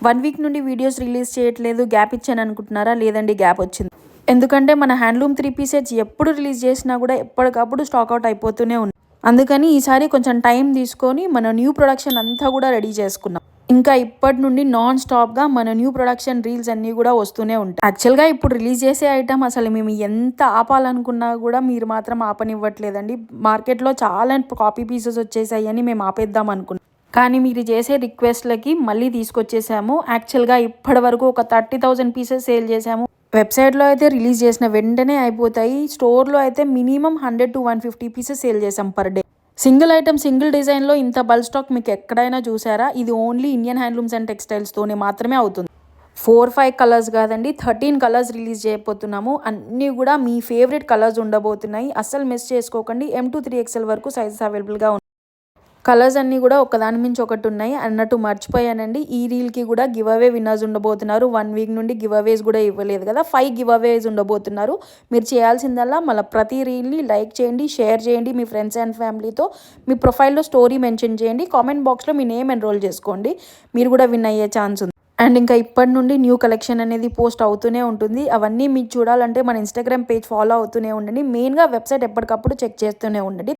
1 week నుండి videos release చేయట్లేదు, gap ఇచ్చాను అనుకుంటున్నారా? లేదండి, గ్యాప్ వచ్చింది. ఎందుకంటే మన హ్యాండ్లూమ్ 3 పీసెస్ ఎప్పుడు రిలీజ్ చేసినా కూడా ఎప్పటికప్పుడు స్టాక్అవుట్ అయిపోతూనే ఉంది. అందుకని ఈసారి కొంచెం టైం తీసుకొని మన న్యూ ప్రొడక్షన్ అంతా కూడా రెడీ చేసుకున్నాం. ఇంకా ఇప్పటి నుండి నాన్ స్టాప్గా మన న్యూ ప్రొడక్షన్ రీల్స్ అన్నీ కూడా వస్తూనే ఉంటాయి. యాక్చువల్గా ఇప్పుడు రిలీజ్ చేసే ఐటమ్ అసలు మేము ఎంత ఆపాలనుకున్నా కూడా మీరు మాత్రం ఆపనివ్వట్లేదండి. మార్కెట్లో చాలా కాపీ పీసెస్ వచ్చేసాయి అని మేము ఆపేద్దాం అనుకున్నాం. కానీ మీరు చేసే రిక్వెస్ట్లకి మళ్ళీ తీసుకొచ్చేసాము. యాక్చువల్గా ఇప్పటి వరకు ఒక 30,000 పీసెస్ సేల్ చేసాము. వెబ్సైట్లో అయితే రిలీజ్ చేసిన వెంటనే అయిపోతాయి. స్టోర్లో అయితే మినిమం 100 to 150 పీసెస్ సేల్ చేసాం per day. Single item single డిజైన్లో ఇంత బల్క్ స్టాక్ మీకు ఎక్కడైనా చూసారా? ఇది ఓన్లీ ఇండియన్ హ్యాండ్లూమ్స్ అండ్ టెక్స్టైల్స్తోనే మాత్రమే అవుతుంది. 4-5 కలర్స్ కాదండి, 13 కలర్స్ రిలీజ్ చేయబోతున్నాము. అన్నీ కూడా మీ ఫేవరెట్ కలర్స్ ఉండబోతున్నాయి. అస్సలు మిస్ చేసుకోకండి. M to 3XL వరకు సైజెస్ అవైలబుల్గా ఉన్నాయి. కలర్స్ అన్నీ కూడా ఒకదాని మించి ఒకటి ఉన్నాయి అన్నట్టు మర్చిపోయానండి. ఈ రీల్కి కూడా గివ్ అవే విన్నర్స్ ఉండబోతున్నారు. 1 వీక్ నుండి గివ్ అవేస్ కూడా ఇవ్వలేదు కదా, 5 గివ్ అవేస్ ఉండబోతున్నారు. మీరు చేయాల్సిందల్లా మళ్ళీ ప్రతి రీల్ని లైక్ చేయండి, షేర్ చేయండి మీ ఫ్రెండ్స్ అండ్ ఫ్యామిలీతో. మీ ప్రొఫైల్లో స్టోరీ మెన్షన్ చేయండి, కామెంట్ బాక్స్లో మీ నేమ్ ఎన్రోల్ చేసుకోండి. మీరు కూడా విన్ అయ్యే ఛాన్స్ ఉంది. అండ్ ఇంకా ఇప్పటి నుండి న్యూ కలెక్షన్ అనేది పోస్ట్ అవుతూనే ఉంటుంది. అవన్నీ మీకు చూడాలంటే మన ఇన్స్టాగ్రామ్ పేజ్ ఫాలో అవుతూనే ఉండండి. మెయిన్గా వెబ్సైట్ ఎప్పటికప్పుడు చెక్ చేస్తూనే ఉండండి.